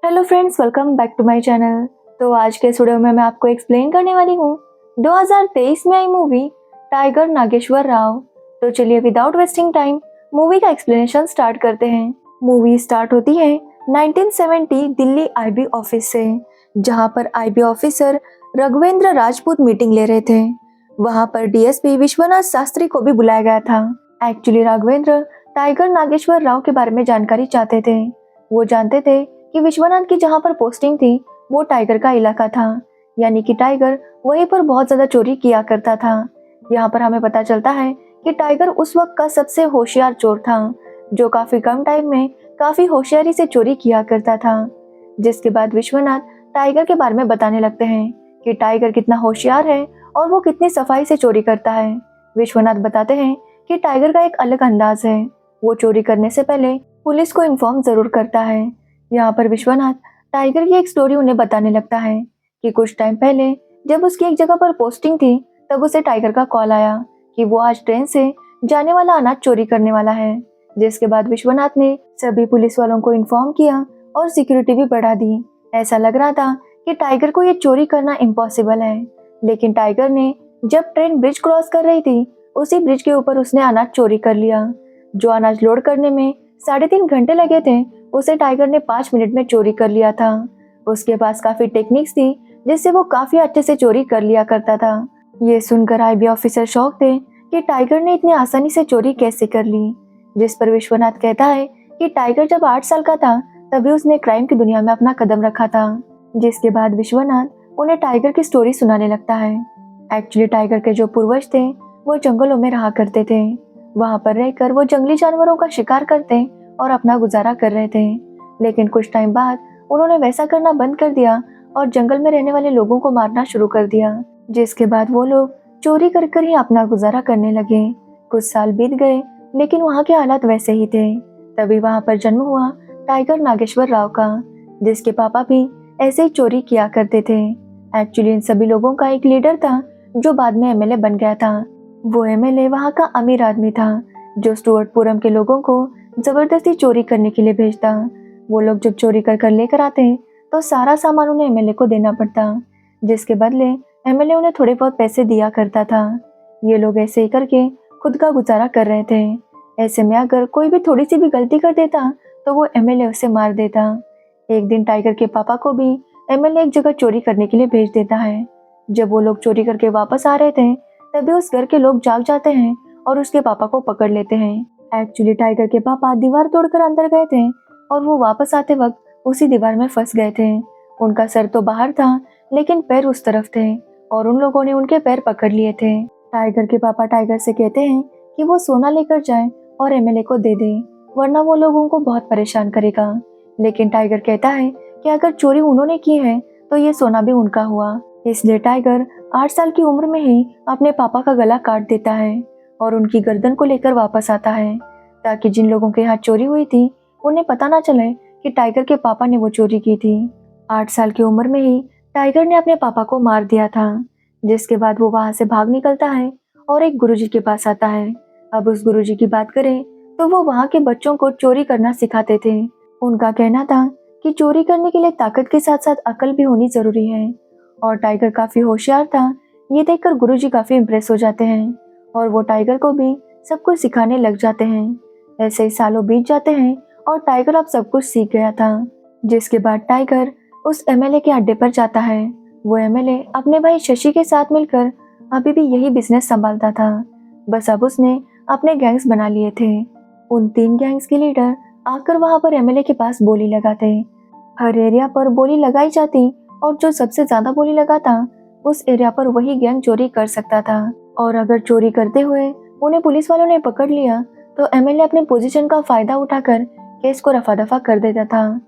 Hello friends, welcome back to my channel. तो आज के इस वीडियो में मैं आपको एक्सप्लेन करने वाली हूँ 2023 में आई मूवी टाइगर नागेश्वर राव। तो चलिए विदाउट वेस्टिंग टाइम मूवी का एक्सप्लेनेशन स्टार्ट करते हैं। मूवी स्टार्ट होती है 1970 दिल्ली आईबी ऑफिस से, जहाँ पर IB officer Raghuvendra Rajput meeting ले रहे थे। वहाँ पर डीएसपी विश्वनाथ शास्त्री को भी बुलाया गया था। एक्चुअली राघवेंद्र टाइगर नागेश्वर राव के बारे में जानकारी चाहते थे। वो जानते थे कि विश्वनाथ की जहाँ पर पोस्टिंग थी वो टाइगर का इलाका था, यानी कि टाइगर वहीं पर बहुत ज्यादा चोरी किया करता था। यहाँ पर हमें पता चलता है कि टाइगर उस वक्त का सबसे होशियार चोर था, जो काफी कम टाइम में काफी होशियारी से चोरी किया करता था। जिसके बाद विश्वनाथ टाइगर के बारे में बताने लगते हैं कि टाइगर कितना होशियार है और वो कितनी सफाई से चोरी करता है। विश्वनाथ बताते हैं कि टाइगर का एक अलग अंदाज है, वो चोरी करने से पहले पुलिस को इन्फॉर्म जरूर करता है। यहाँ पर विश्वनाथ टाइगर की एक स्टोरी उन्हें बताने लगता है कि कुछ टाइम पहले जब उसकी एक जगह पर पोस्टिंग थी, तब उसे टाइगर का कॉल आया कि वो आज ट्रेन से जाने वाला अनाज चोरी करने वाला है। जिसके बाद विश्वनाथ ने सभी पुलिस वालों को इन्फॉर्म किया और सिक्योरिटी भी बढ़ा दी। ऐसा लग रहा था कि टाइगर को ये चोरी करना इम्पॉसिबल है, लेकिन टाइगर ने जब ट्रेन ब्रिज क्रॉस कर रही थी, उसी ब्रिज के ऊपर उसने अनाज चोरी कर लिया। जो अनाज लोड करने में 3.5 घंटे लगे थे, उसे टाइगर ने 5 मिनट में चोरी कर लिया था। उसके पास काफी टेक्निक्स थी जिससे वो काफी अच्छे से चोरी कर लिया करता था। ये सुनकर आईबी ऑफिसर शॉक थे कि टाइगर ने इतनी आसानी से चोरी कैसे कर ली। जिस पर विश्वनाथ कहता है कि टाइगर जब 8 साल का था तभी उसने क्राइम की दुनिया में अपना कदम रखा था। जिसके बाद विश्वनाथ उन्हें टाइगर की स्टोरी सुनाने लगता है। एक्चुअली टाइगर के जो पूर्वज थे वो जंगलों में रहा करते थे। वहां पर रहकर वो जंगली जानवरों का शिकार करते और अपना गुजारा कर रहे थे। लेकिन कुछ टाइम बाद उन्होंने वैसा करना बंद कर दिया और जंगल में रहने वाले लोगों को मारना शुरू कर दिया। जिसके बाद वो लोग चोरी कर कर ही अपना गुजारा करने लगे। कुछ साल बीत गए, लेकिन वहाँ के हालात वैसे ही थे। तभी वहाँ पर जन्म हुआ टाइगर नागेश्वर राव का, जिसके पापा भी ऐसे ही चोरी किया करते थे। एक्चुअली इन सभी लोगों का एक लीडर था जो बाद में एमएलए बन गया था। वो एमएलए वहाँ का अमीर आदमी था, जो स्टुअर्टपुरम के लोगों को जबरदस्ती चोरी करने के लिए भेजता। वो लोग जब चोरी कर कर लेकर आते तो सारा सामान उन्हें एमएलए को देना पड़ता, जिसके बदले एमएलए उन्हें थोड़े बहुत पैसे दिया करता था। ये लोग ऐसे ही करके खुद का गुजारा कर रहे थे। ऐसे में अगर कोई भी थोड़ी सी भी गलती कर देता तो वो एमएलए उसे मार देता। एक दिन टाइगर के पापा को भी एमएलए एक जगह चोरी करने के लिए भेज देता है। जब वो लोग चोरी करके वापस आ रहे थे, तभी उस घर के लोग जाग जाते हैं और उसके पापा को पकड़ लेते हैं। एक्चुअली टाइगर के पापा दीवार तोड़कर अंदर गए थे और वो वापस आते वक्त उसी दीवार में फंस गए थे। उनका सर तो बाहर था, लेकिन पैर उस तरफ थे और उन लोगों ने उनके पैर पकड़ लिए थे। टाइगर के पापा टाइगर से कहते हैं कि वो सोना लेकर जाए और एमएलए को दे दे, वरना वो लोगों को बहुत परेशान करेगा। लेकिन टाइगर कहता है कि अगर चोरी उन्होंने की है तो ये सोना भी उनका हुआ। इसलिए टाइगर 8 साल की उम्र में ही अपने पापा का गला काट देता है और उनकी गर्दन को लेकर वापस आता है, ताकि जिन लोगों के यहाँ चोरी हुई थी उन्हें पता ना चले कि टाइगर के पापा ने वो चोरी की थी। 8 साल की उम्र में ही टाइगर ने अपने पापा को मार दिया था। जिसके बाद वो वहां से भाग निकलता है और एक गुरुजी के पास आता है। अब उस गुरुजी की बात करें तो वो वहाँ के बच्चों को चोरी करना सिखाते थे। उनका कहना था कि चोरी करने के लिए ताकत के साथ साथ अकल भी होनी जरूरी है, और टाइगर काफी होशियार था। ये देखकर गुरुजी काफी इम्प्रेस हो जाते हैं और वो टाइगर को भी सब कुछ सिखाने लग जाते हैं। ऐसे ही सालों बीत जाते हैं और टाइगर अब सब कुछ सीख गया था। जिसके बाद टाइगर उस एमएलए के अड्डे पर जाता है। वो एमएलए अपने भाई शशि के साथ मिलकर अभी भी यही बिजनेस संभालता था, बस अब उसने अपने गैंग्स बना लिए थे। उन 3 गैंग्स के लीडर आकर वहां पर एमएलए के पास बोली लगाते। हर एरिया पर बोली लगाई जाती और जो सबसे ज्यादा बोली लगाता उस एरिया पर वही गैंग चोरी कर सकता था। और अगर चोरी करते हुए उन्हें पुलिस वालों ने पकड़ लिया तो एमएलए अपने पोजीशन का फायदा उठाकर केस को रफा दफा कर देता था।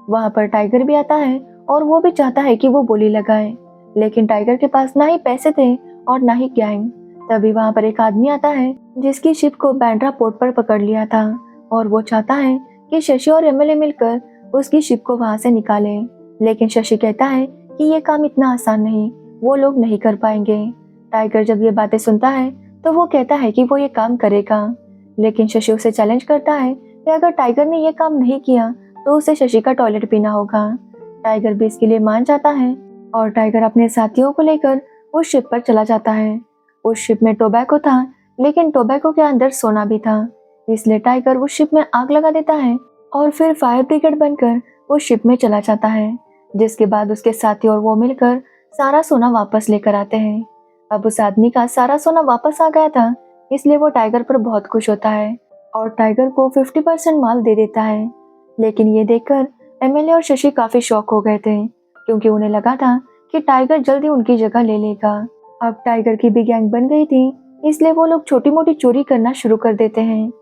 वहां पर टाइगर भी आता है और वो भी चाहता है कि वो बोली लगाए, लेकिन टाइगर के पास ना ही पैसे थे और ना ही गैंग। तभी वहां पर एक आदमी आता है जिसकी शिप को बैंड्रा पोर्ट पर पकड़ लिया था, और वो चाहता है कि शशि और एमएलए मिलकर उसकी शिप को वहां से निकाले। लेकिन शशि कहता है कि ये काम इतना आसान नहीं, वो लोग नहीं कर पाएंगे। टाइगर जब ये बातें सुनता है तो वो कहता है कि वो ये काम करेगा, लेकिन शशि उसे चैलेंज करता है कि अगर टाइगर ने ये काम नहीं किया तो उसे शशि का टॉयलेट पीना होगा। टाइगर भी इसके लिए मान जाता है और टाइगर अपने साथियों को लेकर उस शिप पर चला जाता है। उस शिप में टोबैको था, लेकिन टोबैको के अंदर सोना भी था, इसलिए टाइगर उस शिप में आग लगा देता है और फिर फायर ब्रिगेड बनकर उस शिप में चला जाता है। जिसके बाद उसके साथी और वो मिलकर सारा सोना वापस लेकर आते हैं। अब उस आदमी का सारा सोना वापस आ गया था, इसलिए वो टाइगर पर बहुत खुश होता है और टाइगर को 50% माल दे देता है। लेकिन ये देखकर एमएलए और शशि काफी शॉक हो गए थे, क्योंकि उन्हें लगा था कि टाइगर जल्दी उनकी जगह ले लेगा। अब टाइगर की भी गैंग बन गई थी, इसलिए वो लोग छोटी मोटी चोरी करना शुरू कर देते हैं।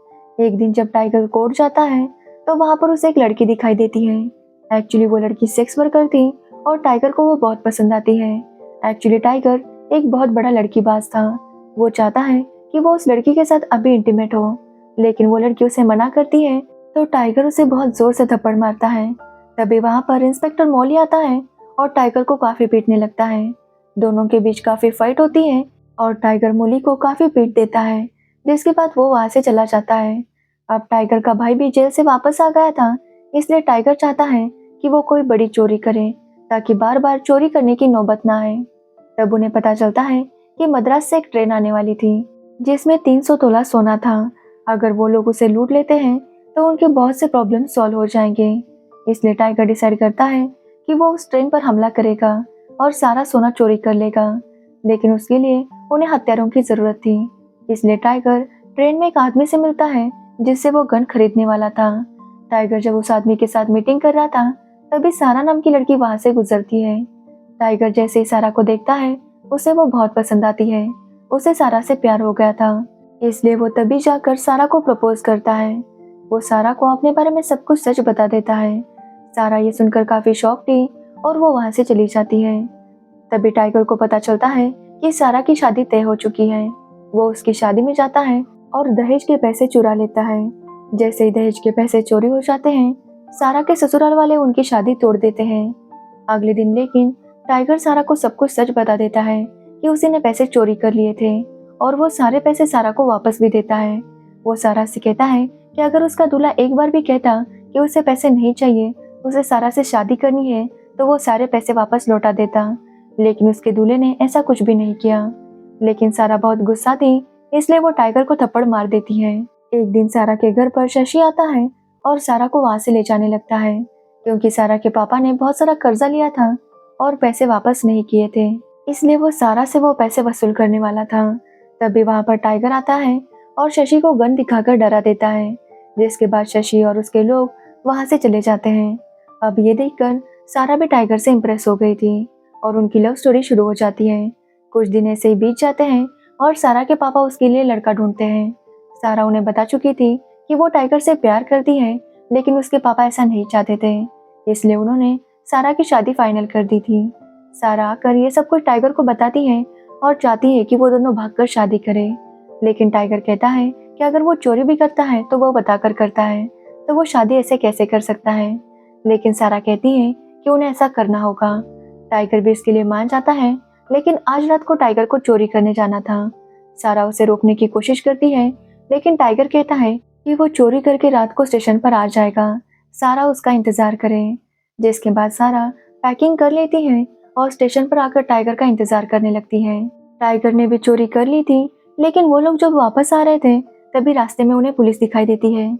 एक दिन जब टाइगर कोर्ट जाता है तो वहां पर उसे एक लड़की दिखाई देती है। एक्चुअली वो लड़की सेक्स वर्कर थी और टाइगर को वो बहुत पसंद आती है। एक्चुअली टाइगर एक बहुत बड़ा लड़कीबाज था। वो चाहता है कि वो उस लड़की के साथ अभी इंटीमेट हो, लेकिन वो लड़की उसे मना करती है, तो टाइगर उसे बहुत जोर से थप्पड़ मारता है। तभी वहां पर इंस्पेक्टर मौली आता है और टाइगर को काफी पीटने लगता है। दोनों के बीच काफी फाइट होती है और टाइगर मौली को काफी पीट देता है, जिसके बाद वो वहां से चला जाता है। अब टाइगर का भाई भी जेल से वापस आ गया था, इसलिए टाइगर चाहता है कि वो कोई बड़ी चोरी करे ताकि बार बार चोरी करने की नौबत ना आए। तब उन्हें पता चलता है कि मद्रास से एक ट्रेन आने वाली थी जिसमें 300 तोला सोना था। अगर वो लोग उसे लूट लेते हैं तो उनके बहुत से प्रॉब्लम सॉल्व हो जाएंगे। इसलिए टाइगर डिसाइड करता है कि वो उस ट्रेन पर हमला करेगा और सारा सोना चोरी कर लेगा, लेकिन उसके लिए उन्हें हथियारों की जरूरत थी। इसलिए टाइगर ट्रेन में एक आदमी से मिलता है जिससे वो गन खरीदने वाला था। टाइगर जब उस आदमी के साथ मीटिंग कर रहा था, तभी सारा नाम की लड़की वहां से गुजरती है। टाइगर जैसे ही सारा को देखता है, उसे वो बहुत पसंद आती है। उसे सारा से प्यार हो गया था, इसलिए वो तभी जाकर सारा को प्रपोज करता है। वो सारा को अपने बारे में सब कुछ सच बता देता है। सारा ये सुनकर काफी शॉक थी और वो वहां से चली जाती है। तभी टाइगर को पता चलता है कि सारा की शादी तय हो चुकी है। वो उसकी शादी में जाता है और दहेज के पैसे चुरा लेता है। जैसे ही दहेज के पैसे चोरी हो जाते हैं, सारा के ससुराल वाले उनकी शादी तोड़ देते हैं। अगले दिन लेकिन टाइगर सारा को सब कुछ सच बता देता है कि उसी ने पैसे चोरी कर लिए थे और वो सारे पैसे सारा को वापस भी देता है। वो सारा से कहता है कि अगर उसका दूल्हा एक बार भी कहता कि उसे पैसे नहीं चाहिए, उसे सारा से शादी करनी है, तो वो सारे पैसे वापस लौटा देता। लेकिन उसके दूल्हे ने ऐसा कुछ भी नहीं किया। लेकिन सारा बहुत गुस्सा थी, इसलिए वो टाइगर को थप्पड़ मार देती है। एक दिन सारा के घर पर शशि आता है और सारा को वहां से ले जाने लगता है, क्योंकि सारा के पापा ने बहुत सारा कर्जा लिया था और पैसे वापस नहीं किए थे, इसलिए वो सारा से वो पैसे वसूल करने वाला था। तभी वहां पर टाइगर आता है और शशि को गन दिखाकर डरा देता है, जिसके बाद शशि और उसके लोग वहां से चले जाते हैं। अब ये देखकर सारा भी टाइगर से इम्प्रेस हो गई थी और उनकी लव स्टोरी शुरू हो जाती है। कुछ दिन ऐसे ही बीत जाते हैं और सारा के पापा उसके लिए लड़का ढूंढते हैं। सारा उन्हें बता चुकी थी कि वो टाइगर से प्यार करती है, लेकिन उसके पापा ऐसा नहीं चाहते थे, इसलिए उन्होंने सारा की शादी फाइनल कर दी थी। सारा आकर ये सब कुछ टाइगर को बताती है और चाहती है कि वो दोनों भागकर शादी करे, लेकिन टाइगर कहता है कि अगर वो चोरी भी करता है तो वो बताकर करता है, तो वो शादी ऐसे कैसे कर सकता है। लेकिन सारा कहती है कि उन्हें ऐसा करना होगा। टाइगर भी इसके लिए मान जाता है, लेकिन आज रात को टाइगर को चोरी करने जाना था। सारा उसे रोकने की कोशिश करती है, लेकिन टाइगर कहता है कि वो चोरी करके रात को स्टेशन पर आ जाएगा, सारा उसका इंतजार करे। जिसके बाद सारा पैकिंग कर लेती है और स्टेशन पर आकर टाइगर का इंतजार करने लगती है। टाइगर ने भी चोरी कर ली थी, लेकिन वो लोग जब वापस आ रहे थे तभी रास्ते में उन्हें पुलिस दिखाई देती है।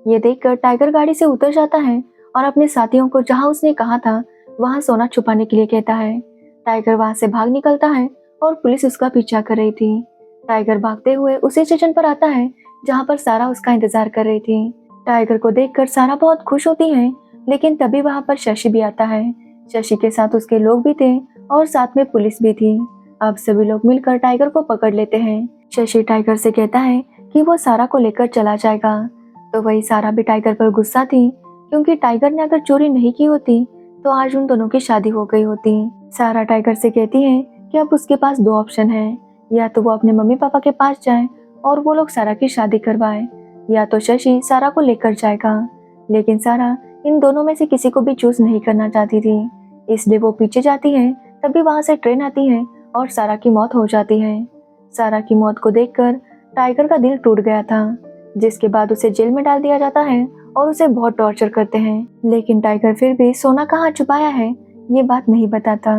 ये देखकर टाइगर गाड़ी से उतर जाता है और अपने साथियों को जहां उसने कहा था वहां सोना छुपाने के लिए कहता है। टाइगर वहां से भाग निकलता है और पुलिस उसका पीछा कर रही थी। टाइगर भागते हुए उसी स्टेशन पर आता है जहां पर सारा उसका इंतजार कर रही थी। टाइगर को देखकर सारा बहुत खुश होती है, लेकिन तभी वहां पर शशि भी आता है। शशि के साथ उसके लोग भी थे और साथ में पुलिस भी थी। अब सभी लोग मिलकर टाइगर को पकड़ लेते हैं। शशि टाइगर से कहता है कि वो सारा को लेकर चला जाएगा, तो वही सारा भी टाइगर पर गुस्सा थी, क्योंकि टाइगर ने अगर चोरी नहीं की होती तो आज उन दोनों की शादी हो गई होती। सारा टाइगर से कहती है कि अब उसके पास दो ऑप्शन है, या तो वो अपने मम्मी पापा के पास जाए और वो लोग सारा की शादी करवाए, या तो शशि सारा को लेकर जाएगा। लेकिन सारा इन दोनों में से किसी को भी चूज नहीं करना चाहती थी, इसलिए वो पीछे जाती है। तभी वहां से ट्रेन आती है और सारा की मौत हो जाती है। सारा की मौत को देखकर टाइगर का दिल टूट गया था, जिसके बाद उसे जेल में डाल दिया जाता है और उसे बहुत टॉर्चर करते हैं, लेकिन टाइगर फिर भी सोना कहाँ छुपाया है ये बात नहीं बताता।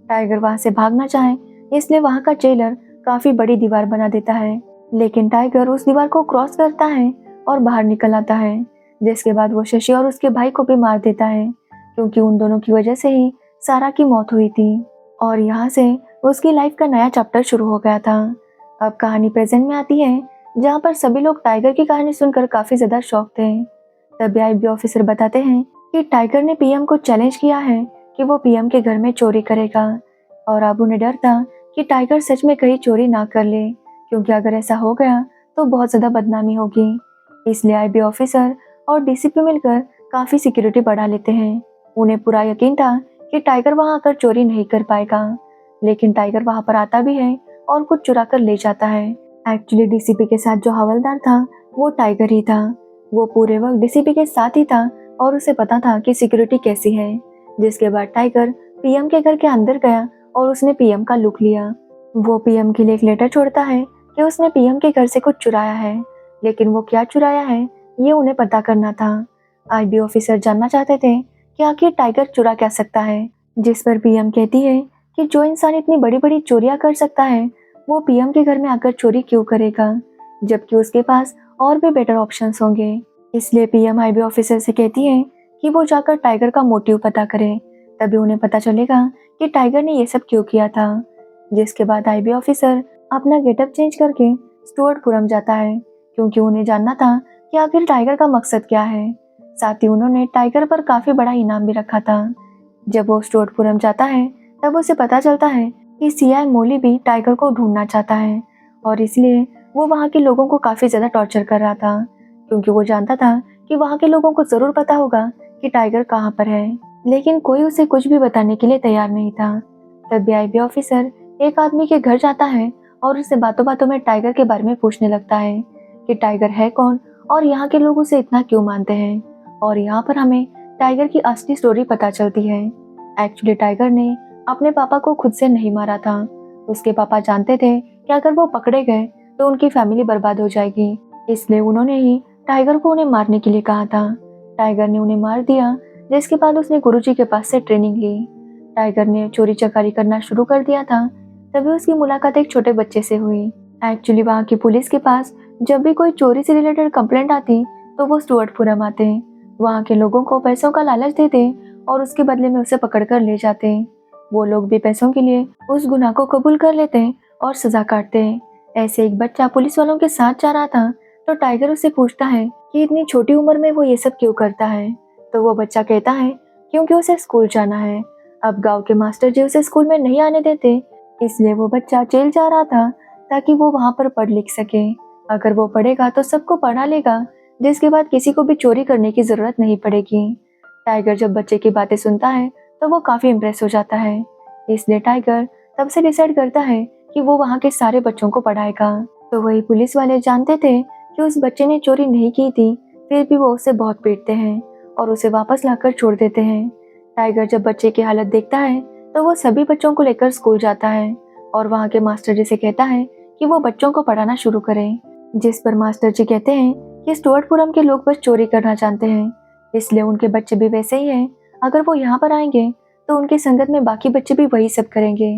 टाइगर वहाँ से भागना चाहे इसलिए वहाँ का जेलर काफी बड़ी दीवार बना देता है, लेकिन टाइगर उस दीवार को क्रॉस करता है और बाहर निकल आता है, जिसके बाद वो शशि और उसके भाई को भी मार देता है, क्योंकि उन दोनों की वजह से ही सारा की मौत हुई थी और यहाँ से उसकी लाइफ का नया चैप्टर शुरू हो गया था। अब कहानी प्रेजेंट में आती है, जहाँ पर सभी लोग टाइगर की कहानी सुनकर काफी ज्यादा शॉक थे। तभी आईबी ऑफिसर बताते हैं कि टाइगर ने पीएम को चैलेंज किया है कि वो पीएम के घर में चोरी करेगा, और अब उन्हें डर था कि टाइगर सच में कहीं चोरी ना कर ले, क्योंकि अगर ऐसा हो गया तो बहुत ज्यादा बदनामी होगी। इसलिए आईबी ऑफिसर और डीसीपी मिलकर काफी सिक्योरिटी बढ़ा लेते हैं। उन्हें पूरा यकीन था कि टाइगर वहां आकर चोरी नहीं कर पाएगा, लेकिन टाइगर वहां पर आता भी है और कुछ चुरा कर ले जाता है। एक्चुअली डीसीपी के साथ जो हवलदार था वो टाइगर ही था। वो पूरे वक्त डीसीपी के साथ ही था और उसे पता था कि सिक्योरिटी कैसी है। जिसके बाद टाइगर पीएम के घर के अंदर गया और उसने पीएम का लुक लिया। वो पीएम के लिए एक लेटर छोड़ता है कि उसने पीएम के घर से कुछ चुराया है, लेकिन वो क्या चुराया है ये उन्हें पता करना था। आईबी ऑफिसर जानना चाहते थे कि आखिर टाइगर चुरा क्या सकता है, जिस पर पीएम कहती है कि जो इंसान इतनी बड़ी बड़ी चोरियां कर सकता है वो पीएम के घर में आकर चोरी क्यों करेगा, जबकि उसके पास और भी बेटर ऑप्शंस होंगे। इसलिए पीएम आईबी ऑफिसर से कहती है कि वो जाकर टाइगर का मोटिव पता करे, तभी उन्हें पता चलेगा कि टाइगर ने ये सब क्यों किया था। जिसके बाद आईबी ऑफिसर अपना गेटअप चेंज करके स्टुअर्टपुरम जाता है, क्योंकि उन्हें जानना था कि आखिर टाइगर का मकसद क्या है। साथ ही उन्होंने टाइगर पर काफी बड़ा इनाम भी रखा था। जब वो स्टुअर्टपुरम जाता है तब उसे पता चलता है कि सीआई मोली भी टाइगर को ढूंढना चाहता है, और इसलिए वो वहाँ के लोगों को काफी ज्यादा टॉर्चर कर रहा था, क्योंकि वो जानता था कि वहाँ के लोगों को जरूर पता होगा कि टाइगर कहाँ पर है, लेकिन कोई उसे कुछ भी बताने के लिए तैयार नहीं था। तब आईबी ऑफिसर एक आदमी के घर जाता है और उससे बातों बातों में टाइगर के बारे में पूछने लगता है कि टाइगर है कौन और यहाँ के लोग उसे इतना क्यों मानते हैं। और यहाँ पर हमें टाइगर की असली स्टोरी पता चलती है। एक्चुअली टाइगर ने अपने पापा को खुद से नहीं मारा था। उसके पापा जानते थे कि अगर वो पकड़े गए तो उनकी फैमिली बर्बाद हो जाएगी, इसलिए उन्होंने ही टाइगर को उन्हें मारने के लिए कहा था। टाइगर ने उन्हें मार दिया, जिसके बाद उसने गुरुजी के पास से ट्रेनिंग ली। टाइगर ने चोरी चकारी करना शुरू कर दिया था। तभी उसकी मुलाकात एक छोटे बच्चे से हुई। एक्चुअली वहाँ की पुलिस के पास जब भी कोई चोरी से रिलेटेड कंप्लेंट आती तो वो स्टुअर्टपुरम आते, वहाँ के लोगों को पैसों का लालच देते और उसके बदले में उसे पकड़ कर ले जाते। वो लोग भी पैसों के लिए उस गुनाह को कबूल कर लेते और सजा काटते। ऐसे एक बच्चा पुलिस वालों के साथ जा रहा था, तो टाइगर उससे पूछता है कि इतनी छोटी उम्र में वो ये सब क्यों करता है। तो वो बच्चा कहता है क्योंकि उसे स्कूल जाना है। अब गांव के मास्टर जी उसे स्कूल में नहीं आने देते, इसलिए वो बच्चा जेल जा रहा था ताकि वो वहाँ पर पढ़ लिख सके। अगर वो पढ़ेगा तो सबको पढ़ा लेगा, जिसके बाद किसी को भी चोरी करने की जरूरत नहीं पड़ेगी। टाइगर जब बच्चे की बातें सुनता है तो वो काफी इम्प्रेस हो जाता है, इसलिए टाइगर तब से डिसाइड करता है कि वो वहाँ के सारे बच्चों को पढ़ाएगा। तो वही पुलिस वाले जानते थे कि उस बच्चे ने चोरी नहीं की थी, फिर भी वो उसे बहुत पीटते हैं और उसे वापस लाकर छोड़ देते हैं। टाइगर जब बच्चे की हालत देखता है तो वो सभी बच्चों को लेकर स्कूल जाता है और वहाँ के मास्टर जी से कहता है कि वो बच्चों को पढ़ाना शुरू करें। जिस पर मास्टर जी कहते हैं कि स्टुअर्टपुरम के लोग बस चोरी करना जानते हैं, इसलिए उनके बच्चे भी वैसे ही हैं। अगर वो यहाँ पर आएंगे तो उनकी संगत में बाकी बच्चे भी वही सब करेंगे।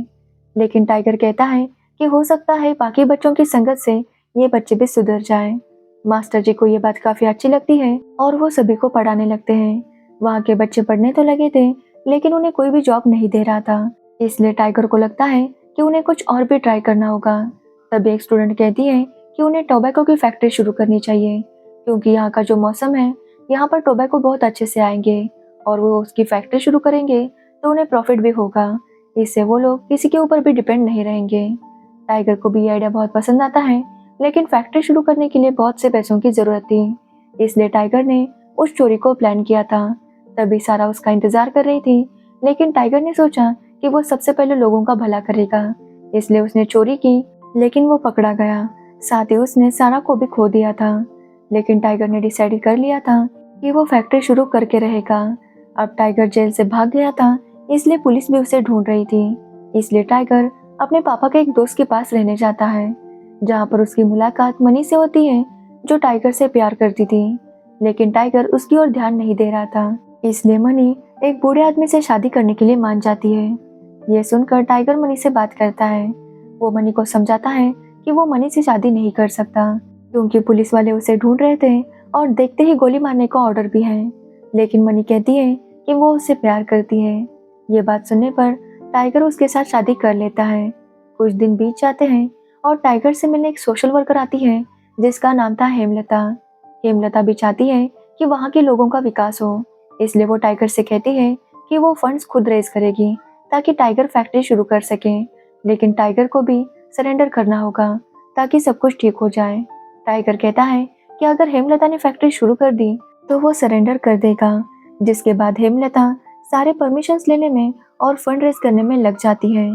लेकिन टाइगर कहता है कि हो सकता है बाकी बच्चों की संगत से ये बच्चे भी सुधर जाएं। मास्टर जी को ये बात काफी अच्छी लगती है और वो सभी को पढ़ाने लगते हैं। वहाँ के बच्चे पढ़ने तो लगे थे, लेकिन उन्हें कोई भी जॉब नहीं दे रहा था, इसलिए टाइगर को लगता है कि उन्हें कुछ और भी ट्राई करना होगा। तभी एक स्टूडेंट कहती है कि उन्हें टोबैको की फैक्ट्री शुरू करनी चाहिए, क्योंकि यहाँ का जो मौसम है यहाँ पर टोबैको बहुत अच्छे से आएंगे और वो उसकी फैक्ट्री शुरू करेंगे तो उन्हें प्रॉफिट भी होगा। इससे वो लोग किसी के ऊपर भी डिपेंड नहीं रहेंगे। टाइगर को भी ये आइडिया बहुत पसंद आता है, लेकिन फैक्ट्री शुरू करने के लिए बहुत से पैसों की जरूरत थी, इसलिए टाइगर ने उस चोरी को प्लान किया था। तभी सारा उसका इंतजार कर रही थी, लेकिन टाइगर ने सोचा कि वो सबसे पहले लोगों का भला करेगा, इसलिए उसने चोरी की, लेकिन वो पकड़ा गया। साथ ही उसने सारा को भी खो दिया था। लेकिन टाइगर ने डिसाइड कर लिया था कि वो फैक्ट्री शुरू करके रहेगा। अब टाइगर जेल से भाग गया था, इसलिए पुलिस भी उसे ढूंढ रही थी। इसलिए टाइगर अपने पापा के एक दोस्त के पास रहने जाता है, जहाँ पर उसकी मुलाकात मनी से होती है, जो टाइगर से प्यार करती थी। लेकिन टाइगर उसकी ओर ध्यान नहीं दे रहा था। इसलिए मनी एक बूढ़े आदमी से शादी करने के लिए मान जाती है। ये सुनकर टाइगर मनी से बात करता है। वो मनी को समझाता है कि वो मनी से शादी नहीं कर सकता, क्योंकि पुलिस वाले उसे ढूंढ रहे थे और देखते ही गोली मारने का ऑर्डर भी है। लेकिन मनी कहती है कि वो उससे प्यार करती है। ये बात सुनने पर टाइगर उसके साथ शादी कर लेता है। कुछ दिन बीत जाते हैं और टाइगर से मिलने एक सोशल वर्कर आती है जिसका नाम था हेमलता। हेमलता भी चाहती है कि वहाँ के लोगों का विकास हो, इसलिए वो टाइगर से कहती है कि वो फंड्स खुद रेज करेगी ताकि टाइगर फैक्ट्री शुरू कर सके। लेकिन टाइगर को भी सरेंडर करना होगा ताकि सब कुछ ठीक हो जाए। टाइगर कहता है कि अगर हेमलता ने फैक्ट्री शुरू कर दी तो वो सरेंडर कर देगा। जिसके बाद हेमलता सारे परमिशंस लेने में और फंड रेज करने में लग जाती है।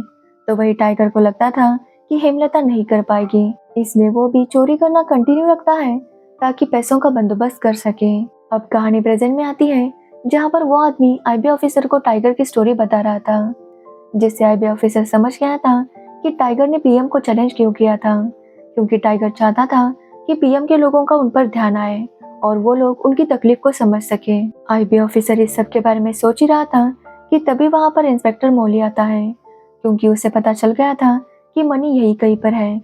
तो वही टाइगर को लगता था कि हेमलता नहीं कर पाएगी, इसलिए वो भी चोरी करना कंटिन्यू रखता है ताकि पैसों का बंदोबस्त कर सके। अब कहानी प्रेजेंट में आती है, जहाँ पर वो आदमी आईबी ऑफिसर को टाइगर की स्टोरी बता रहा था, जिससे आईबी ऑफिसर समझ गया था कि टाइगर ने पीएम को चैलेंज क्यों किया था, क्योंकि टाइगर चाहता था कि पीएम के लोगों का उन पर ध्यान आए और वो लोग उनकी तकलीफ को समझ सके। आईबी ऑफिसर इस सब के बारे में सोच ही रहा था कि तभी वहां पर इंस्पेक्टर मौली आता है, क्योंकि उसे पता चल गया था कि मनी यही कहीं पर है।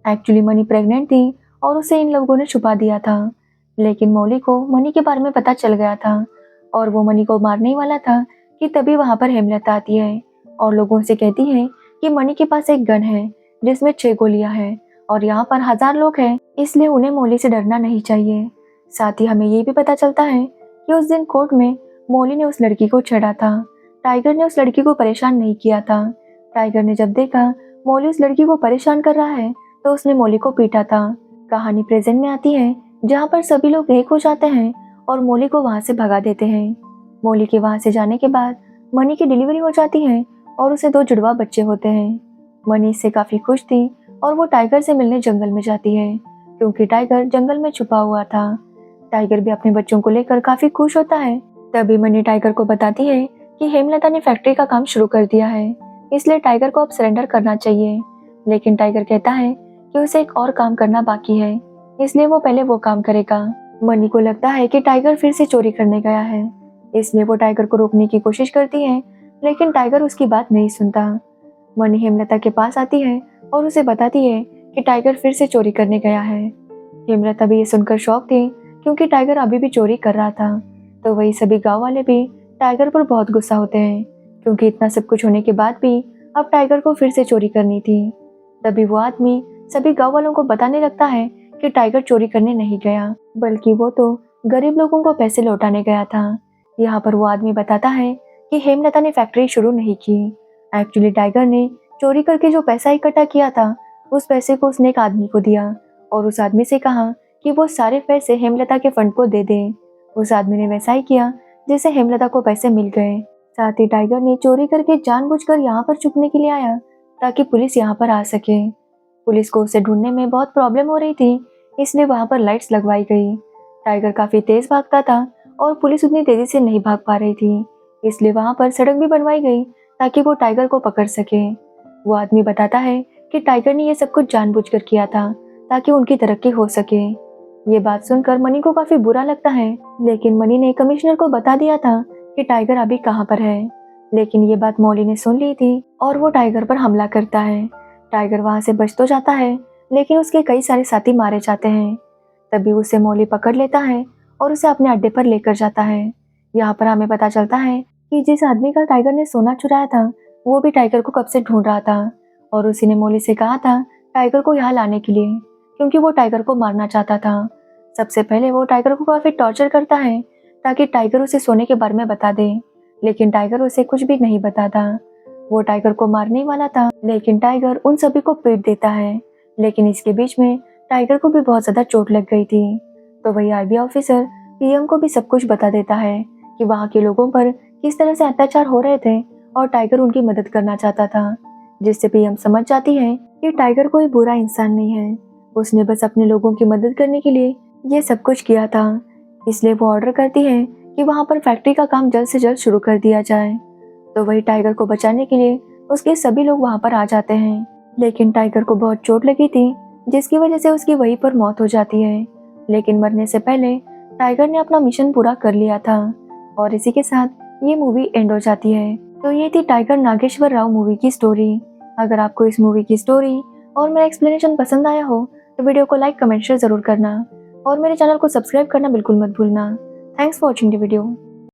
एक्चुअली मनी प्रेग्नेंट थी और उसे इन लोगों ने छुपा दिया था, लेकिन मौली को मनी के बारे में पता चल गया था और वो मनी को मारने ही वाला था कि तभी वहां पर हेमलता आती है और लोगों से कहती है कि मनी के पास एक गन है जिसमें 6 गोलियां हैं और यहाँ पर 1000 लोग हैं, इसलिए उन्हें मौली से डरना नहीं चाहिए। साथ ही हमें ये भी पता चलता है कि उस दिन कोर्ट में मौली ने उस लड़की को छेड़ा था। टाइगर ने उस लड़की को परेशान नहीं किया था। टाइगर ने जब देखा मौली उस लड़की को परेशान कर रहा है तो उसने मौली को पीटा था। कहानी प्रेजेंट में आती है, जहाँ पर सभी लोग एक हो जाते हैं और मौली को वहां से भगा देते हैं। मौली के वहां से जाने के बाद मनी की डिलीवरी हो जाती है और उसे 2 जुड़वा बच्चे होते हैं। मनी इससे काफी खुश थी और वो टाइगर से मिलने जंगल में जाती है, क्योंकि टाइगर जंगल में छुपा हुआ था। टाइगर भी अपने बच्चों को लेकर काफी खुश होता है। तभी मनी टाइगर को बताती है कि हेमलता ने फैक्ट्री का काम शुरू कर दिया है, इसलिए टाइगर को अब सरेंडर करना चाहिए। लेकिन टाइगर कहता है कि उसे एक और काम करना बाकी है, इसलिए वो पहले वो काम करेगा। मनी को लगता है कि टाइगर फिर से चोरी करने गया है, इसलिए वो टाइगर को रोकने की कोशिश करती है, लेकिन टाइगर उसकी बात नहीं सुनता। मनी हेमलता के पास आती है और उसे बताती है कि टाइगर फिर से चोरी करने गया है। हेमलता भी ये सुनकर शॉक थी, क्योंकि टाइगर अभी भी चोरी कर रहा था। तो वही सभी गांव वाले भी टाइगर पर बहुत गुस्सा होते हैं, क्योंकि इतना सब कुछ होने के बाद भी अब टाइगर को फिर से चोरी करनी थी। तभी वो आदमी सभी गांव वालों को बताने लगता है कि टाइगर चोरी करने नहीं गया, बल्कि वो तो गरीब लोगों को पैसे लौटाने गया था। यहाँ पर वो आदमी बताता है कि हेमलता ने फैक्ट्री शुरू नहीं की। एक्चुअली टाइगर ने चोरी करके जो पैसा इकट्ठा किया था, उस पैसे को उसने एक आदमी को दिया और उस आदमी से कहा कि वो सारे पैसे हेमलता के फंड को दे दे। उस आदमी ने वैसा ही किया, जिससे हेमलता को पैसे मिल गए। साथ ही टाइगर ने चोरी करके जानबूझकर यहाँ पर छुपने के लिए आया ताकि पुलिस यहाँ पर आ सके। पुलिस को उसे ढूंढने में बहुत प्रॉब्लम हो रही थी, इसलिए वहाँ पर लाइट्स लगवाई गई। टाइगर काफी तेज भागता था और पुलिस उतनी तेजी से नहीं भाग पा रही थी, इसलिए वहाँ पर सड़क भी बनवाई गई ताकि वो टाइगर को पकड़ सके। वो आदमी बताता है कि टाइगर ने ये सब कुछ जानबूझकर किया था ताकि उनकी तरक्की हो सके। ये बात सुनकर मनी को काफी बुरा लगता है, लेकिन मनी ने कमिश्नर को बता दिया था कि टाइगर अभी कहाँ पर है। लेकिन ये बात मौली ने सुन ली थी और वो टाइगर पर हमला करता है। टाइगर वहां से बच तो जाता है, लेकिन उसके कई सारे साथी मारे जाते हैं। तभी उसे मौली पकड़ लेता है और उसे अपने अड्डे पर लेकर जाता है। यहाँ पर हमें पता चलता है कि जिस आदमी का टाइगर ने सोना चुराया था, वो भी टाइगर को कब से ढूंढ रहा था और उसी ने मौली से कहा था टाइगर को यहाँ लाने के लिए, क्योंकि वो टाइगर को मारना चाहता था। सबसे पहले वो टाइगर को काफी टॉर्चर करता है ताकि टाइगर उसे सोने के बारे में बता दे, लेकिन टाइगर उसे कुछ भी नहीं बताता। वो टाइगर को मारने वाला था, लेकिन टाइगर उन सभी को पीट देता है। लेकिन इसके बीच में टाइगर को भी बहुत ज्यादा चोट लग गई थी। तो वही आईबी ऑफिसर पीएम को भी सब कुछ बता देता है कि वहाँ के लोगों पर किस तरह से अत्याचार हो रहे थे और टाइगर उनकी मदद करना चाहता था, जिससे पीएम समझ जाती है कि टाइगर कोई बुरा इंसान नहीं है, उसने बस अपने लोगों की मदद करने के लिए ये सब कुछ किया था। इसलिए वो ऑर्डर करती है कि वहाँ पर फैक्ट्री का काम जल्द से जल्द शुरू कर दिया जाए। तो वही टाइगर को बचाने के लिए उसके सभी लोग वहाँ पर आ जाते हैं, लेकिन टाइगर को बहुत चोट लगी थी, जिसकी वजह से उसकी वहीं पर मौत हो जाती है। लेकिन मरने से पहले टाइगर ने अपना मिशन पूरा कर लिया था और इसी के साथ ये मूवी एंड हो जाती है। तो ये थी टाइगर नागेश्वर राव मूवी की स्टोरी। अगर आपको इस मूवी की स्टोरी और मेरा एक्सप्लेनेशन पसंद आया हो तो वीडियो को लाइक कमेंट शेयर जरूर करना और मेरे चैनल को सब्सक्राइब करना बिल्कुल मत भूलना। Thanks for watching the video.